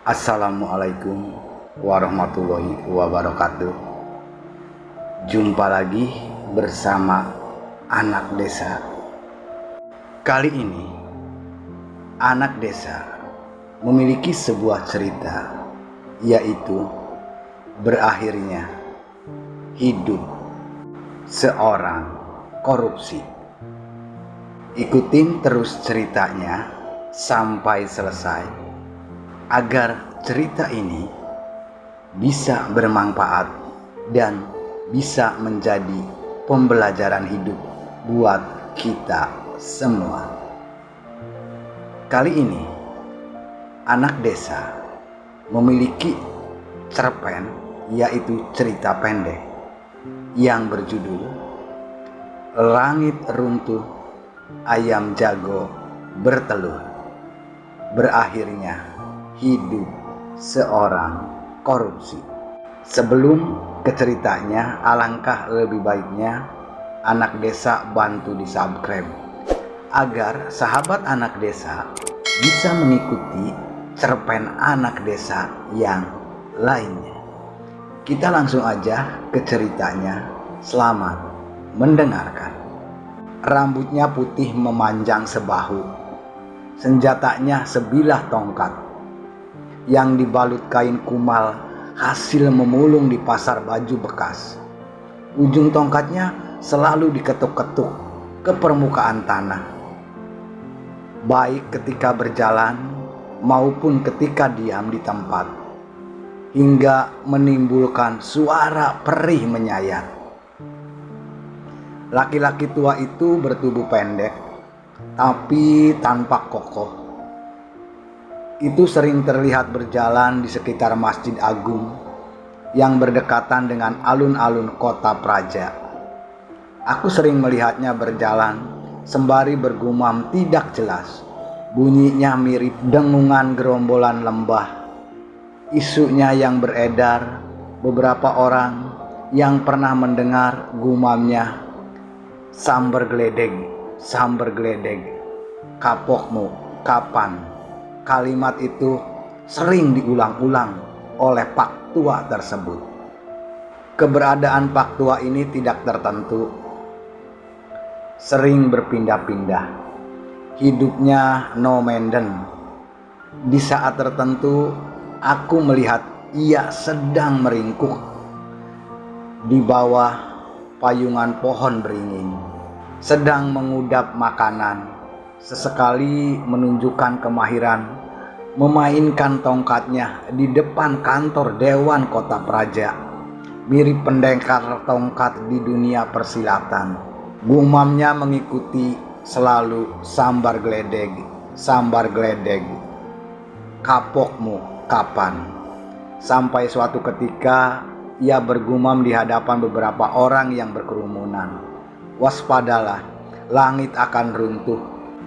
Assalamualaikum warahmatullahi wabarakatuh. Jumpa lagi bersama Anak Desa. Kali ini Anak Desa memiliki sebuah cerita, yaitu berakhirnya hidup seorang korupsi. Ikutin terus ceritanya sampai selesai agar cerita ini bisa bermanfaat dan bisa menjadi pembelajaran hidup buat kita semua. Kali ini Anak Desa memiliki cerpen, yaitu cerita pendek yang berjudul Langit Runtuh, Ayam Jago Bertelur. Berakhirnya hidup seorang korupsi. Sebelum ke ceritanya, alangkah lebih baiknya Anak Desa bantu di subscribe agar sahabat Anak Desa bisa mengikuti cerpen Anak Desa yang lainnya. Kita langsung aja ke ceritanya. Selamat mendengarkan. Rambutnya putih memanjang sebahu, senjatanya sebilah tongkat yang dibalut kain kumal hasil memulung di pasar baju bekas. Ujung tongkatnya selalu diketuk-ketuk ke permukaan tanah, baik ketika berjalan maupun ketika diam di tempat, hingga menimbulkan suara perih menyayat. Laki-laki tua itu bertubuh pendek tapi tanpa kokoh. Itu sering terlihat berjalan di sekitar Masjid Agung yang berdekatan dengan alun-alun kota Praja. Aku sering melihatnya berjalan sembari bergumam tidak jelas. Bunyinya mirip dengungan gerombolan lembah. Isunya yang beredar, beberapa orang yang pernah mendengar gumamnya, sambar geledeg, kapokmu kapan? Kalimat itu sering diulang-ulang oleh Pak Tua tersebut. Keberadaan Pak Tua ini tidak tertentu, sering berpindah-pindah. Hidupnya nomenden. Di saat tertentu aku melihat ia sedang meringkuk di bawah payungan pohon beringin, sedang mengudap makanan. Sesekali menunjukkan kemahiran memainkan tongkatnya di depan kantor Dewan Kota Praja, mirip pendekar tongkat di dunia persilatan. Gumamnya mengikuti selalu sambar geledeg, kapokmu kapan? Sampai suatu ketika ia bergumam di hadapan beberapa orang yang berkerumunan, waspadalah, langit akan runtuh,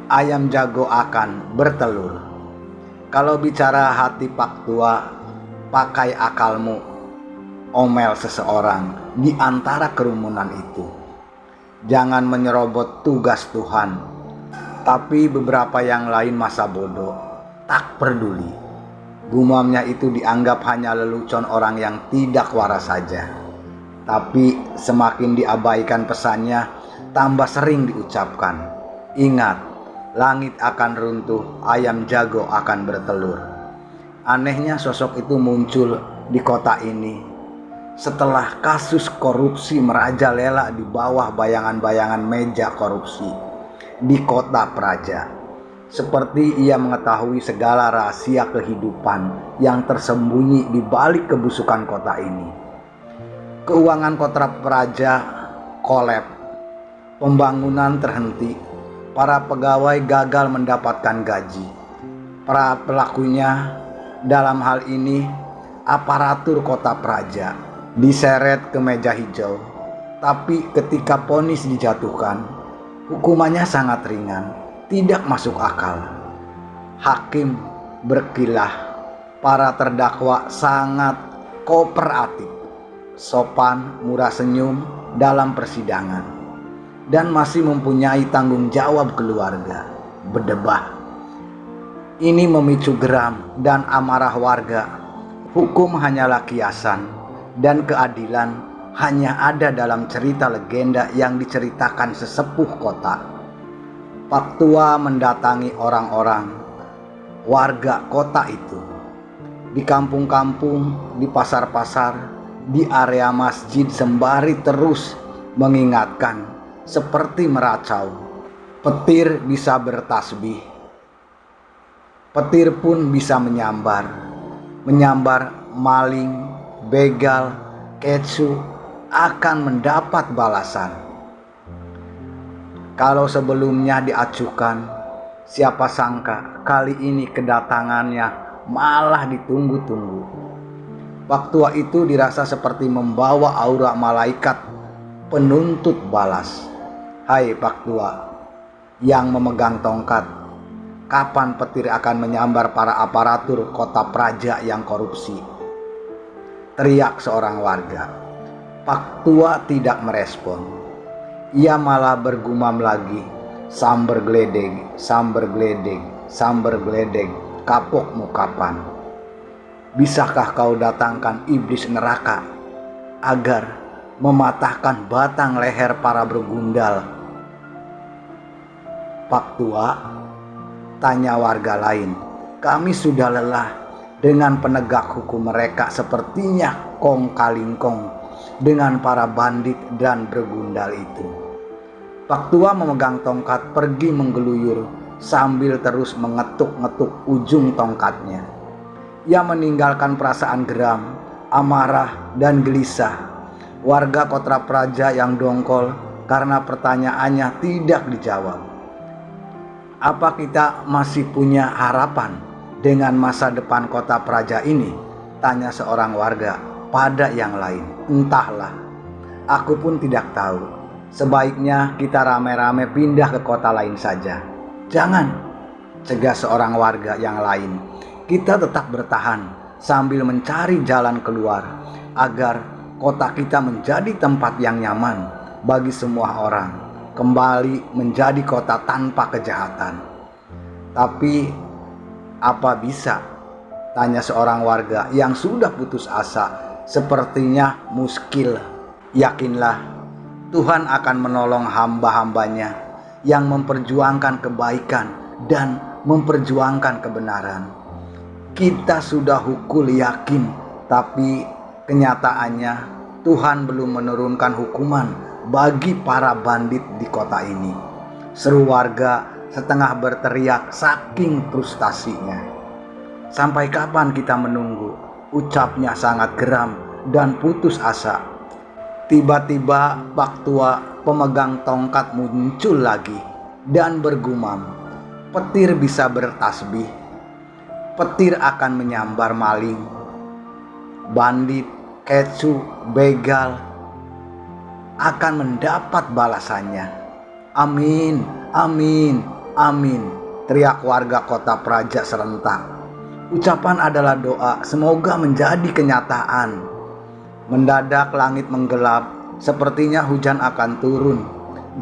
ayam jago akan bertelur. Kalau bicara hati Pak Tua, pakai akalmu, omel seseorang di antara kerumunan itu. Jangan menyerobot tugas Tuhan. Tapi beberapa yang lain masa bodoh, tak peduli. Gumamnya itu dianggap hanya lelucon orang yang tidak waras saja. Tapi semakin diabaikan pesannya, tambah sering diucapkan. Ingat, langit akan runtuh, ayam jago akan bertelur. Anehnya sosok itu muncul di kota ini setelah kasus korupsi merajalela di bawah bayangan-bayangan meja korupsi di kota Praja. Seperti ia mengetahui segala rahasia kehidupan yang tersembunyi di balik kebusukan kota ini. Keuangan kota Praja kolap, pembangunan terhenti, para pegawai gagal mendapatkan gaji. Para pelakunya dalam hal ini aparatur kota Praja diseret ke meja hijau. Tapi ketika vonis dijatuhkan, hukumannya sangat ringan, tidak masuk akal. Hakim berkilah, para terdakwa sangat kooperatif, sopan, murah senyum dalam persidangan, dan masih mempunyai tanggung jawab keluarga. Berdebah. Ini memicu geram dan amarah warga. Hukum hanyalah kiasan, dan keadilan hanya ada dalam cerita legenda yang diceritakan sesepuh kota. Pak Tua mendatangi orang-orang warga kota itu, di kampung-kampung, di pasar-pasar, di area masjid, sembari terus mengingatkan seperti meracau. Petir bisa bertasbih, petir pun bisa menyambar maling, begal, kecu akan mendapat balasan. Kalau sebelumnya diacukan, siapa sangka kali ini kedatangannya malah ditunggu-tunggu. Pak Tua itu dirasa seperti membawa aura malaikat penuntut balas. Hai Pak Tua yang memegang tongkat, kapan petir akan menyambar para aparatur kota praja yang korupsi? Teriak seorang warga. Pak Tua tidak merespon. Ia malah bergumam lagi, samber geledeg, samber geledeg, samber geledeg, kapokmu kapan? Bisakah kau datangkan iblis neraka agar mematahkan batang leher para bergundal? Pak Tua, tanya warga lain. Kami sudah lelah dengan penegak hukum mereka, sepertinya kong kaling kong dengan para bandit dan bergundal itu. Pak Tua memegang tongkat pergi menggeluyur sambil terus mengetuk-ngetuk ujung tongkatnya. Ia meninggalkan perasaan geram, amarah, dan gelisah warga kota praja yang dongkol karena pertanyaannya tidak dijawab. Apa kita masih punya harapan dengan masa depan kota praja ini? Tanya seorang warga pada yang lain. Entahlah, aku pun tidak tahu. Sebaiknya kita rame-rame pindah ke kota lain saja. Jangan, cegah seorang warga yang lain. Kita tetap bertahan sambil mencari jalan keluar agar kota kita menjadi tempat yang nyaman bagi semua orang, kembali menjadi kota tanpa kejahatan. Tapi apa bisa? Tanya seorang warga yang sudah putus asa, sepertinya muskil. Yakinlah, Tuhan akan menolong hamba-hambanya yang memperjuangkan kebaikan dan memperjuangkan kebenaran. Kita sudah hukul yakin, tapi kenyataannya Tuhan belum menurunkan hukuman bagi para bandit di kota ini. Seru warga setengah berteriak saking frustasinya. Sampai kapan kita menunggu? Ucapnya sangat geram dan putus asa. Tiba-tiba Pak Tua pemegang tongkat muncul lagi dan bergumam, petir bisa bertasbih, petir akan menyambar maling, bandit, kecu, begal akan mendapat balasannya. Amin, amin, amin, teriak warga kota praja serentak. Ucapan adalah doa, semoga menjadi kenyataan. Mendadak langit menggelap, sepertinya hujan akan turun.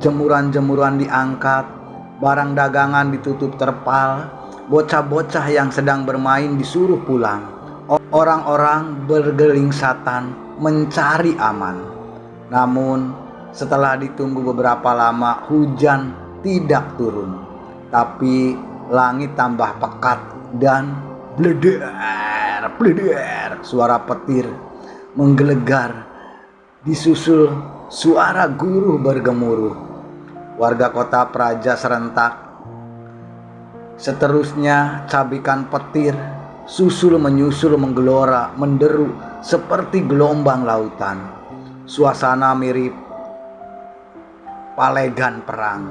Jemuran-jemuran diangkat, barang dagangan ditutup terpal, bocah-bocah yang sedang bermain disuruh pulang. Orang-orang bergelingsatan mencari aman. Namun setelah ditunggu beberapa lama, hujan tidak turun, tapi langit tambah pekat dan bleder, bleder, suara petir menggelegar, disusul suara guruh bergemuruh. Warga kota praja serentak. Seterusnya cabikan petir susul menyusul menggelora, menderu seperti gelombang lautan. Suasana mirip palegan perang.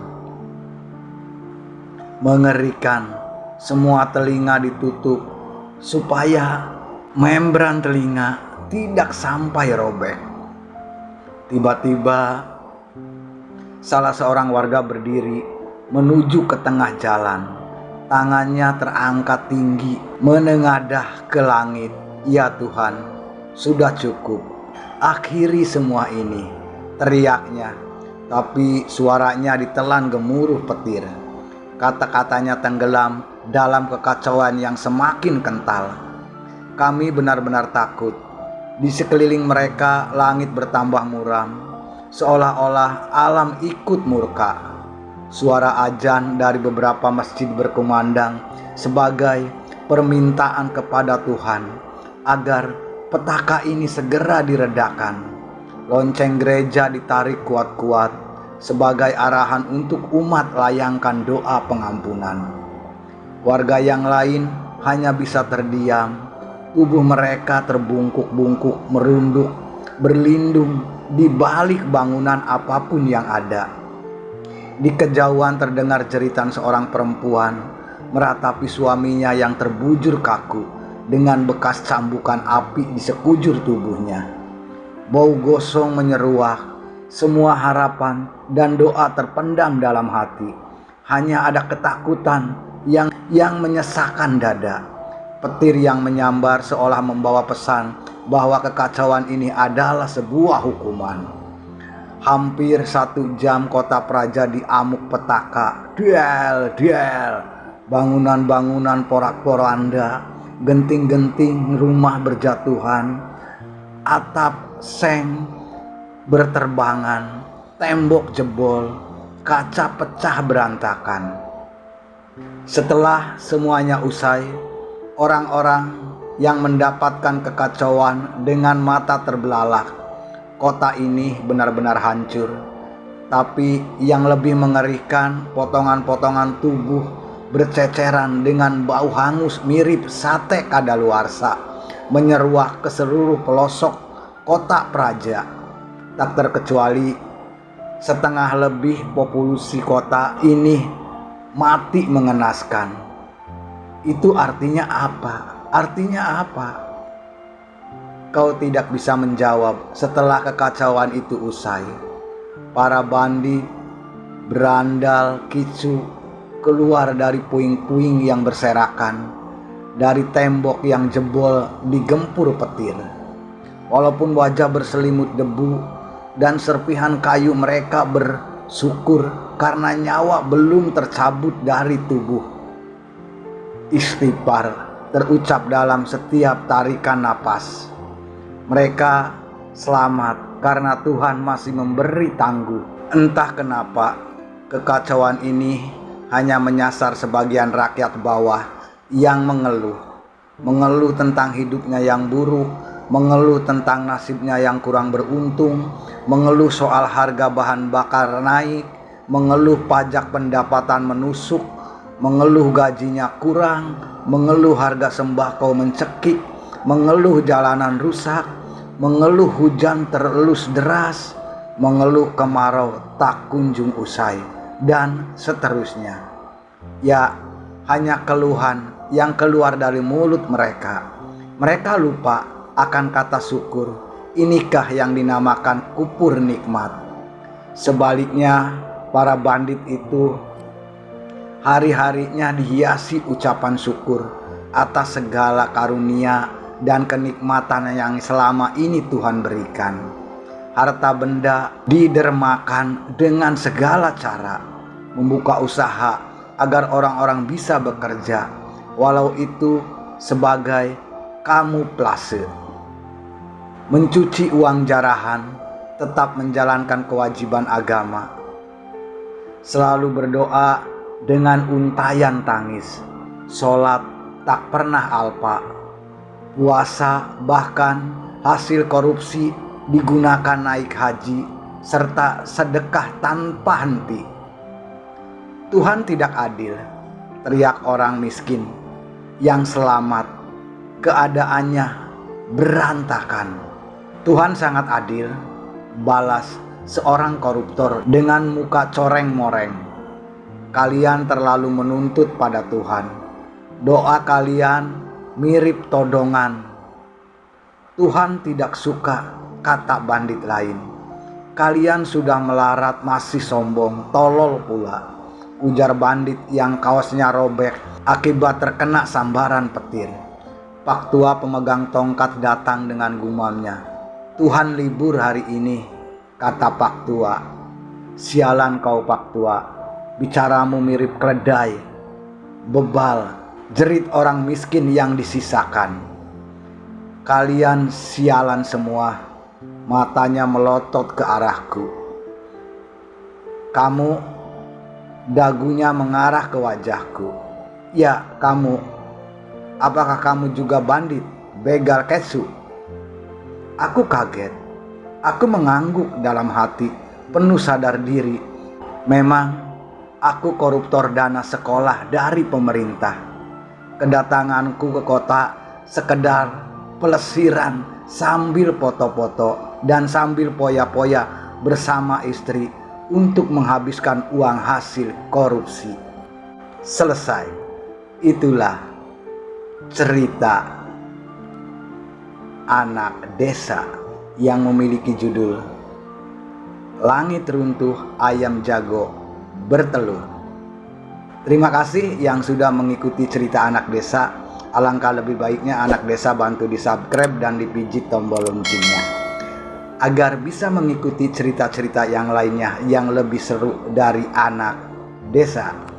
Mengerikan, semua telinga ditutup supaya membran telinga tidak sampai robek. Tiba-tiba salah seorang warga berdiri menuju ke tengah jalan. Tangannya terangkat tinggi, menengadah ke langit. Ya Tuhan, sudah cukup. Akhiri semua ini, teriaknya. Tapi suaranya ditelan gemuruh petir. Kata-katanya tenggelam dalam kekacauan yang semakin kental. Kami benar-benar takut. Di sekeliling mereka langit bertambah muram, seolah-olah alam ikut murka. Suara azan dari beberapa masjid berkumandang sebagai permintaan kepada Tuhan agar petaka ini segera diredakan. Lonceng gereja ditarik kuat-kuat sebagai arahan untuk umat layangkan doa pengampunan. Warga yang lain hanya bisa terdiam. Tubuh mereka terbungkuk-bungkuk, merunduk, berlindung di balik bangunan apapun yang ada. Di kejauhan terdengar jeritan seorang perempuan meratapi suaminya yang terbujur kaku dengan bekas cambukan api di sekujur tubuhnya. Bau gosong menyeruak. Semua harapan dan doa terpendam dalam hati. Hanya ada ketakutan yang menyesakkan dada. Petir yang menyambar seolah membawa pesan bahwa kekacauan ini adalah sebuah hukuman. Hampir 1 jam kota Praja diamuk petaka. Del. Bangunan-bangunan porak-poranda, genting-genting rumah berjatuhan, atap seng berterbangan, tembok jebol, kaca pecah berantakan. Setelah semuanya usai, orang-orang yang mendapatkan kekacauan dengan mata terbelalak. Kota ini benar-benar hancur. Tapi yang lebih mengerikan, potongan-potongan tubuh berceceran dengan bau hangus mirip sate kadaluarsa menyeruak ke seluruh pelosok kota Praja. Tak terkecuali setengah lebih populasi kota ini mati mengenaskan. Itu artinya apa? Kau tidak bisa menjawab setelah kekacauan itu usai. Para bandit berandal kicu keluar dari puing-puing yang berserakan, dari tembok yang jebol digempur petir. Walaupun wajah berselimut debu dan serpihan kayu, mereka bersyukur karena nyawa belum tercabut dari tubuh. Istighfar terucap dalam setiap tarikan napas. Mereka selamat karena Tuhan masih memberi tangguh. Entah kenapa kekacauan ini hanya menyasar sebagian rakyat bawah yang mengeluh tentang hidupnya yang buruk, mengeluh tentang nasibnya yang kurang beruntung, mengeluh soal harga bahan bakar naik, mengeluh pajak pendapatan menusuk, mengeluh gajinya kurang, mengeluh harga sembako mencekik, mengeluh jalanan rusak, mengeluh hujan terelus deras, mengeluh kemarau tak kunjung usai, dan seterusnya. Ya, hanya keluhan yang keluar dari mulut mereka. Mereka lupa akan kata syukur. Inikah yang dinamakan kupur nikmat. Sebaliknya, para bandit itu hari-harinya dihiasi ucapan syukur atas segala karunia dan kenikmatan yang selama ini Tuhan berikan. Harta benda didermakan dengan segala cara, membuka usaha agar orang-orang bisa bekerja, walau itu sebagai kamuflase. Mencuci uang jarahan, tetap menjalankan kewajiban agama. Selalu berdoa dengan untayan tangis. Sholat tak pernah alpa. Puasa bahkan hasil korupsi digunakan naik haji, serta sedekah tanpa henti. Tuhan tidak adil, teriak orang miskin yang selamat, keadaannya berantakan. Tuhan sangat adil, balas seorang koruptor dengan muka coreng-moreng. Kalian terlalu menuntut pada Tuhan. Doa kalian mirip todongan. Tuhan tidak suka, kata bandit lain. Kalian sudah melarat masih sombong, tolol pula, ujar bandit yang kaosnya robek akibat terkena sambaran petir. Pak Tua pemegang tongkat datang dengan gumamnya. Tuhan libur hari ini, kata Pak Tua. Sialan kau Pak Tua, bicaramu mirip keledai, bebal, jerit orang miskin yang disisakan. Kalian sialan semua, matanya melotot ke arahku. Kamu, dagunya mengarah ke wajahku. Ya, kamu, apakah kamu juga bandit, begal kesu? Aku kaget, aku mengangguk dalam hati, penuh sadar diri. Memang aku koruptor dana sekolah dari pemerintah. Kedatanganku ke kota sekedar pelesiran sambil foto-foto dan sambil poya-poya bersama istri untuk menghabiskan uang hasil korupsi. Selesai. Itulah cerita anak desa yang memiliki judul Langit Runtuh, Ayam Jago Bertelur. Terima kasih yang sudah mengikuti cerita anak desa. Alangkah lebih baiknya anak desa bantu di subscribe dan dipijit tombol loncengnya agar bisa mengikuti cerita-cerita yang lainnya yang lebih seru dari anak desa.